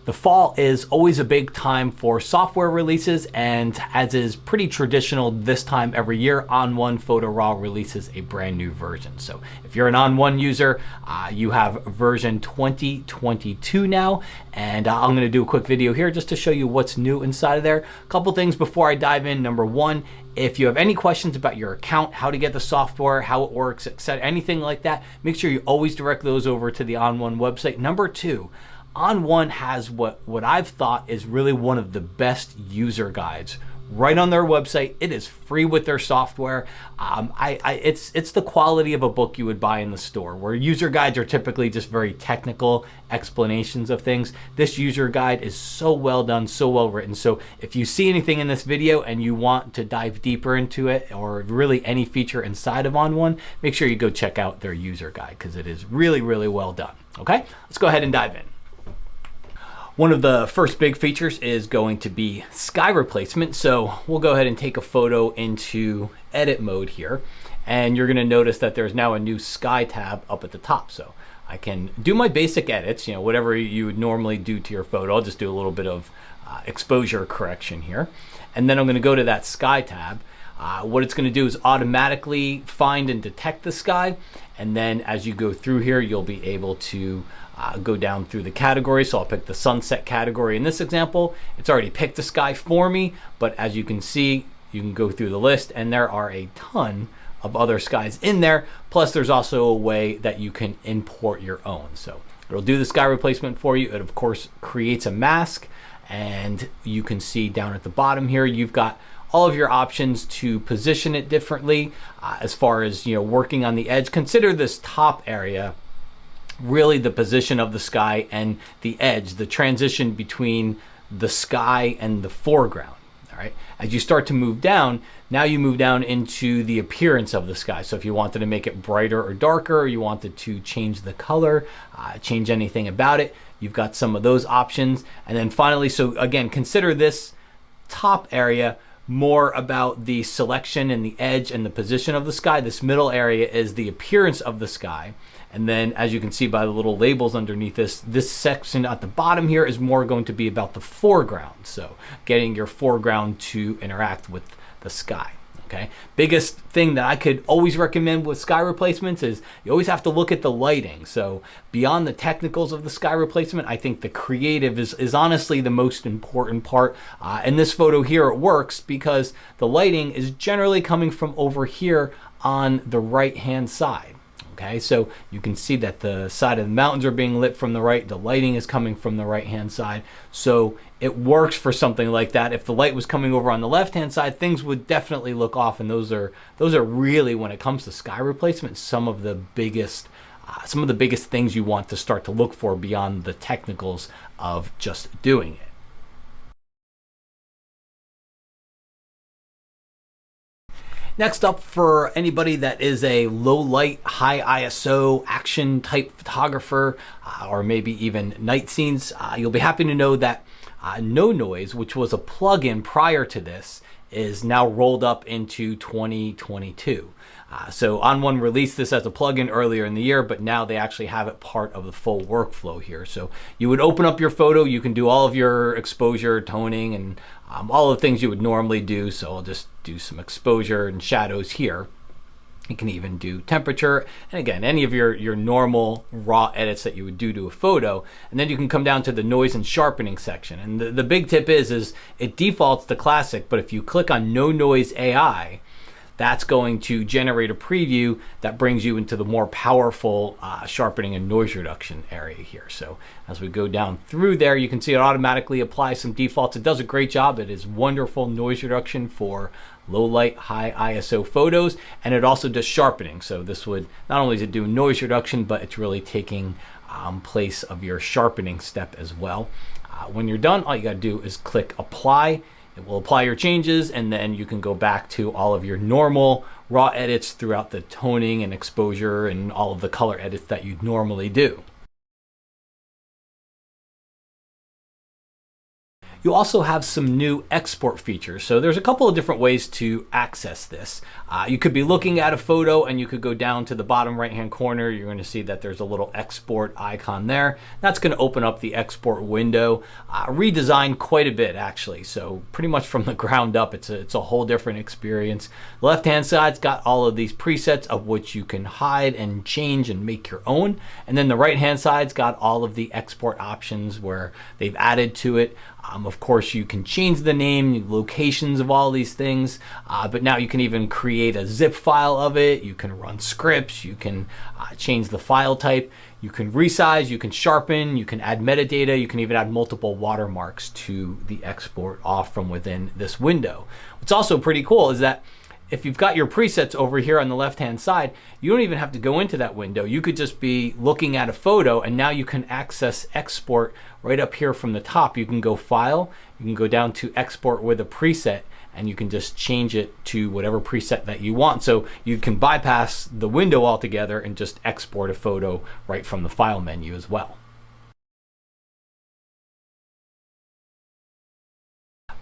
The fall is always a big time for software releases, and as is pretty traditional this time every year, ON1 Photo Raw releases a brand new version. So if you're an ON1 user, you have version 2022 now, and I'm going to do a quick video here just to show you what's new inside of there. A couple things before I dive in. Number one, if you have any questions about your account, how to get the software, how it works, etc., anything like that, make sure you always direct those over to the ON1 website. Number two, ON1 has what I've thought is really one of the best user guides right on their website. It is free with their software. It's the quality of a book you would buy in the store, where user guides are typically just very technical explanations of things. This user guide is so well done, so well written. So if you see anything in this video and you want to dive deeper into it, or really any feature inside of ON1, make sure you go check out their user guide, because it is really, really well done. Okay, let's go ahead and dive in. One of the first big features is going to be sky replacement. So we'll go ahead and take a photo into edit mode here. And you're gonna notice that there's now a new sky tab up at the top. So I can do my basic edits, whatever you would normally do to your photo. I'll just do a little bit of exposure correction here. And then I'm gonna go to that sky tab. What it's gonna do is automatically find and detect the sky. And then as you go through here, you'll be able to go down through the categories. So I'll pick the sunset category in this example. It's already picked the sky for me, but as you can see, you can go through the list and there are a ton of other skies in there. Plus there's also a way that you can import your own. So it'll do the sky replacement for you. It of course creates a mask, and you can see down at the bottom here, you've got all of your options to position it differently as far as working on the edge. Consider this top area really the position of the sky, and the edge, the transition between the sky and the foreground. All right, as you start to move down, now you move down into the appearance of the sky. So if you wanted to make it brighter or darker, or you wanted to change the color, change anything about it, you've got some of those options. And then finally, so again, consider this top area more about the selection and the edge and the position of the sky. This middle area is the appearance of the sky. And then as you can see by the little labels underneath this section at the bottom here is more going to be about the foreground. So getting your foreground to interact with the sky. Okay. Biggest thing that I could always recommend with sky replacements is you always have to look at the lighting. So beyond the technicals of the sky replacement, I think the creative is honestly the most important part. In this photo here, it works because the lighting is generally coming from over here on the right-hand side. Okay, so you can see that the side of the mountains are being lit from the right. The lighting is coming from the right-hand side. So it works for something like that. If the light was coming over on the left-hand side, things would definitely look off. And those are really, when it comes to sky replacement, some of the biggest things you want to start to look for beyond the technicals of just doing it. Next up, for anybody that is a low light, high ISO action type photographer, or maybe even night scenes, you'll be happy to know that No Noise, which was a plugin prior to this, is now rolled up into 2022. So ON1 released this as a plugin earlier in the year, but now they actually have it part of the full workflow here. So you would open up your photo, you can do all of your exposure, toning, and all the things you would normally do. So I'll just do some exposure and shadows here. You can even do temperature, and again, any of your normal raw edits that you would do to a photo. And then you can come down to the noise and sharpening section. And the big tip is it defaults to classic, but if you click on No Noise AI, that's going to generate a preview that brings you into the more powerful sharpening and noise reduction area here. So as we go down through there, you can see it automatically applies some defaults. It does a great job. It is wonderful noise reduction for low light, high ISO photos, and it also does sharpening. So this would, not only does it do noise reduction, but it's really taking place of your sharpening step as well. When you're done, all you got to do is click apply. It will apply your changes, and then you can go back to all of your normal raw edits throughout the toning and exposure and all of the color edits that you'd normally do. You also have some new export features. So there's a couple of different ways to access this. You could be looking at a photo and you could go down to the bottom right-hand corner. You're going to see that there's a little export icon there. That's going to open up the export window. Redesigned quite a bit actually. So pretty much from the ground up, it's a whole different experience. The left-hand side's got all of these presets of which you can hide and change and make your own. And then the right-hand side's got all of the export options where they've added to it. Of course, you can change the name, locations of all these things, but now you can even create a zip file of it. You can run scripts, you can change the file type, you can resize, you can sharpen, you can add metadata, you can even add multiple watermarks to the export off from within this window. What's also pretty cool is that if you've got your presets over here on the left-hand side, you don't even have to go into that window. You could just be looking at a photo and now you can access export right up here from the top. You can go File, you can go down to Export with a preset, and you can just change it to whatever preset that you want. So you can bypass the window altogether and just export a photo right from the File menu as well.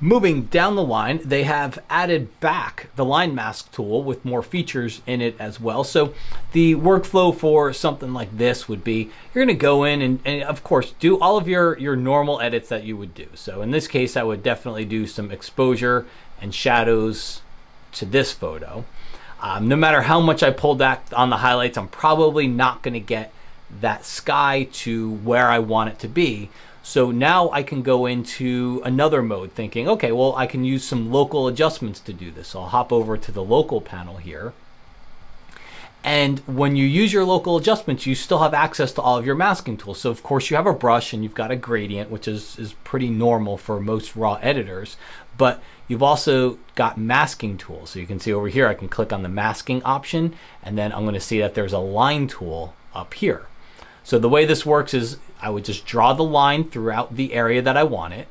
Moving down the line, they have added back the line mask tool with more features in it as well. So the workflow for something like this would be, you're going to go in and of course do all of your normal edits that you would do. So in this case, I would definitely do some exposure and shadows to this photo. No matter how much I pull back on the highlights, I'm probably not going to get that sky to where I want it to be. So now I can go into another mode thinking, okay, well, I can use some local adjustments to do this. So I'll hop over to the local panel here. And when you use your local adjustments, you still have access to all of your masking tools. So of course you have a brush and you've got a gradient, which is pretty normal for most raw editors, but you've also got masking tools. So you can see over here, I can click on the masking option, and then I'm going to see that there's a line tool up here. So the way this works is I would just draw the line throughout the area that I want it.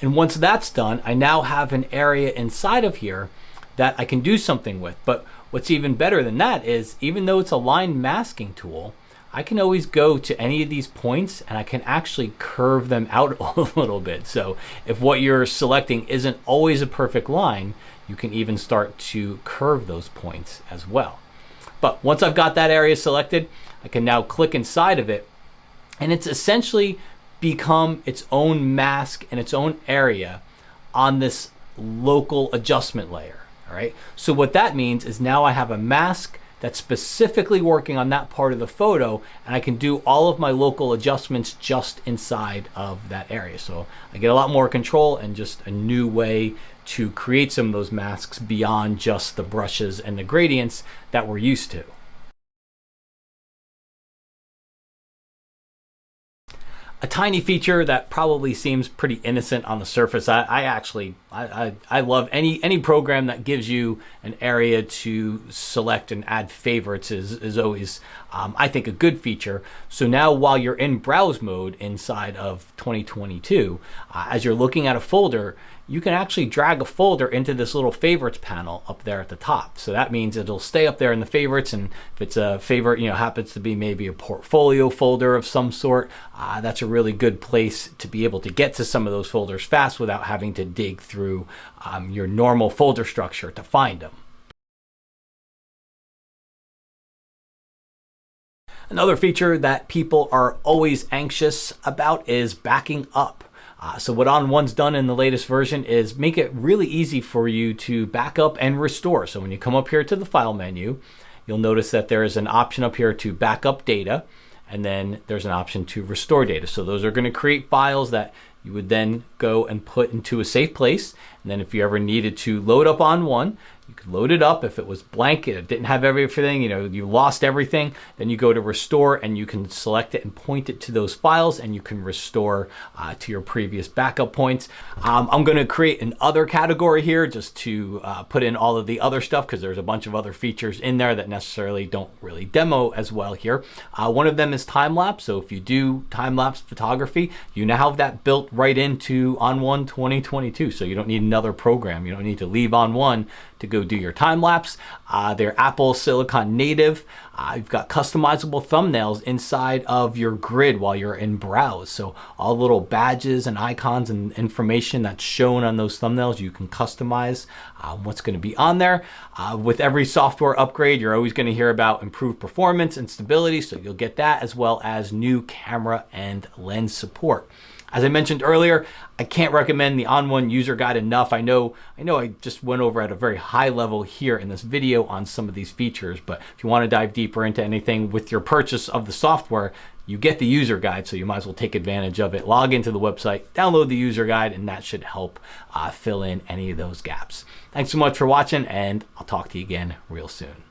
And once that's done, I now have an area inside of here that I can do something with. But what's even better than that is, even though it's a line masking tool, I can always go to any of these points and I can actually curve them out a little bit. So if what you're selecting isn't always a perfect line, you can even start to curve those points as well. But once I've got that area selected, I can now click inside of it, and it's essentially become its own mask and its own area on this local adjustment layer. All right. So what that means is now I have a mask that's specifically working on that part of the photo, and I can do all of my local adjustments just inside of that area. So I get a lot more control and just a new way to create some of those masks beyond just the brushes and the gradients that we're used to. A tiny feature that probably seems pretty innocent on the surface. I love any program that gives you an area to select and add favorites is always, I think, a good feature. So now while you're in browse mode inside of 2022, as you're looking at a folder, you can actually drag a folder into this little favorites panel up there at the top. So that means it'll stay up there in the favorites, and if it's a favorite, happens to be maybe a portfolio folder of some sort, that's a really good place to be able to get to some of those folders fast without having to dig through your normal folder structure to find them. Another feature that people are always anxious about is backing up. So what ON1's done in the latest version is make it really easy for you to back up and restore. So when you come up here to the File menu, you'll notice that there is an option up here to back up data, and then there's an option to restore data. So those are going to create files that you would then go and put into a safe place. And then if you ever needed to load up ON1, you could load it up. If it was blank, it didn't have everything, you lost everything, then you go to restore and you can select it and point it to those files, and you can restore to your previous backup points. I'm going to create an other category here just to put in all of the other stuff, because there's a bunch of other features in there that necessarily don't really demo as well here. One of them is time-lapse. So if you do time-lapse photography, you now have that built right into ON1 2022. So you don't need another program. You don't need to leave ON1 to go do your time lapse. They're Apple Silicon native. You've got customizable thumbnails inside of your grid while you're in browse. So all little badges and icons and information that's shown on those thumbnails, you can customize what's going to be on there. With every software upgrade, you're always going to hear about improved performance and stability. So you'll get that, as well as new camera and lens support. As I mentioned earlier, I can't recommend the ON1 user guide enough. I know I just went over at a very high level here in this video on some of these features, but if you want to dive deeper into anything with your purchase of the software, you get the user guide, so you might as well take advantage of it. Log into the website, download the user guide, and that should help fill in any of those gaps. Thanks so much for watching, and I'll talk to you again real soon.